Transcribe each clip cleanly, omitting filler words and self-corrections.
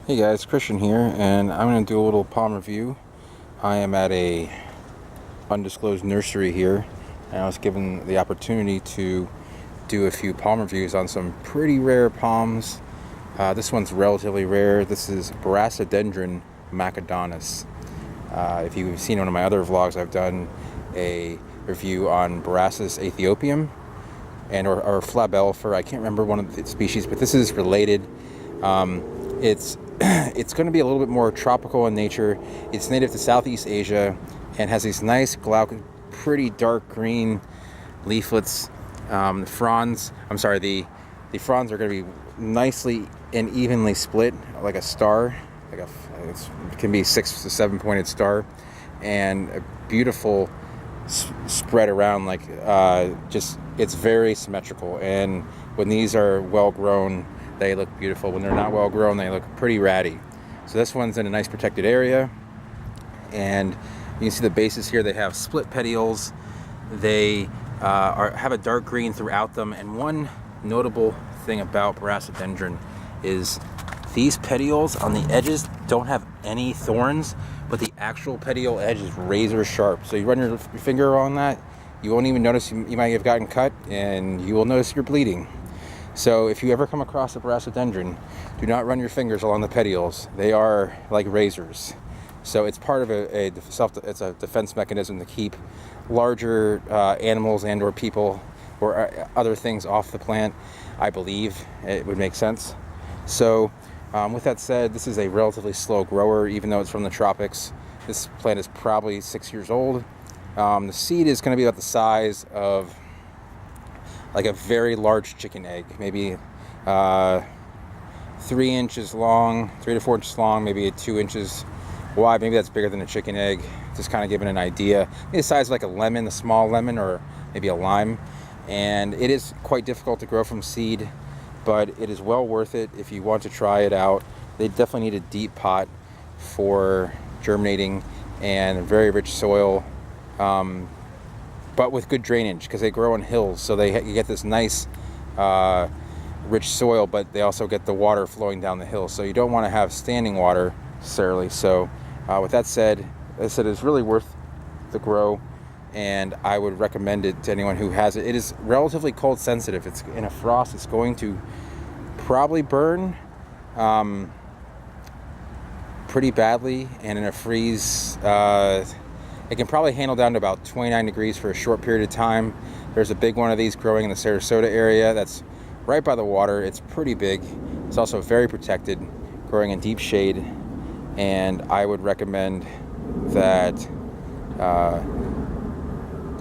Hey guys, Christian here, and I'm going to do a little palm review. I am at a undisclosed nursery here, and I was given the opportunity to do a few palm reviews on some pretty rare palms. This one's relatively rare. This is Borassondendron machadonis. If you've seen one of my other vlogs, I've done a review on Borassus ethiopium or flabellifer. I can't remember one of the species, but this is related. It's going to be a little bit more tropical in nature. It's native to Southeast Asia and has these nice, pretty dark green leaflets. The fronds are going to be nicely and evenly split, like a star. It can be 6 to 7 pointed star, and a beautiful spread around. It's very symmetrical. And when these are well grown, they look beautiful. When they're not well grown, they look pretty ratty. So this one's in a nice protected area, and you can see the bases here. They have split petioles. They have a dark green throughout them. And one notable thing about Borassondendron is these petioles on the edges don't have any thorns, but the actual petiole edge is razor sharp. So you run your finger on that, you won't even notice you might have gotten cut, and you will notice you're bleeding. So if you ever come across a Borassondendron, do not run your fingers along the petioles. They are like razors. So it's part of it's a defense mechanism to keep larger animals and or people or other things off the plant. I believe it would make sense. So with that said, this is a relatively slow grower, even though it's from the tropics. This plant is probably 6 years old. The seed is going to be about the size of like a very large chicken egg, maybe 3 inches long, 3 to 4 inches long, maybe 2 inches wide. Maybe that's bigger than a chicken egg. Just kind of giving an idea. Maybe the size of like a lemon, a small lemon, or maybe a lime. And it is quite difficult to grow from seed, but it is well worth it if you want to try it out. They definitely need a deep pot for germinating and very rich soil. But with good drainage, because they grow on hills, so you get this nice rich soil, but they also get the water flowing down the hill, so you don't want to have standing water necessarily. So with that said, as I said, it's really worth the grow, and I would recommend it to anyone who has it. It is relatively cold sensitive. It's in a frost, it's going to probably burn pretty badly, and in a freeze it can probably handle down to about 29 degrees for a short period of time. There's a big one of these growing in the Sarasota area that's right by the water. It's pretty big. It's also very protected, growing in deep shade, and I would recommend that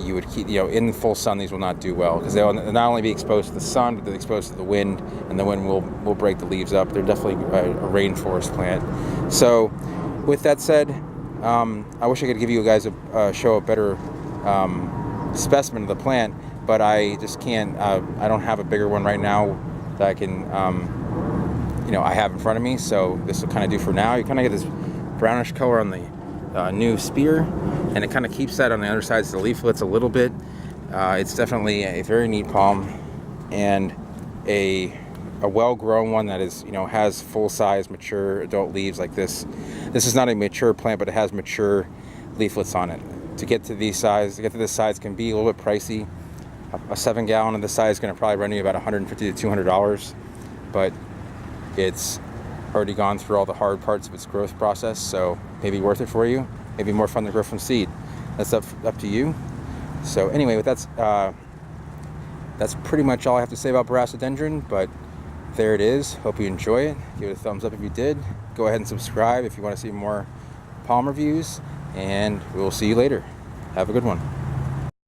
you would keep, in the full sun. These will not do well because they'll not only be exposed to the sun, but they're exposed to the wind, and the wind will break the leaves up. They're definitely a rainforest plant. So with that said, I wish I could give you guys show a better specimen of the plant, but I just can't. I don't have a bigger one right now that I can, I have in front of me. So this will kind of do for now. You kind of get this brownish color on the new spear, and it kind of keeps that on the undersides of the leaflets a little bit. It's definitely a very neat palm, and a well-grown one that is, has full-size, mature adult leaves like this. This is not a mature plant, but it has mature leaflets on it. To get to this size can be a little bit pricey. A 7-gallon of this size is going to probably run you about $150 to $200, but it's already gone through all the hard parts of its growth process, so maybe worth it for you. Maybe more fun to grow from seed. That's up to you. So anyway, that's pretty much all I have to say about Borassondendron, but there it is. Hope you enjoy it. Give it a thumbs up if you did. Go ahead and subscribe if you want to see more palm reviews, and we will see you later. Have a good one.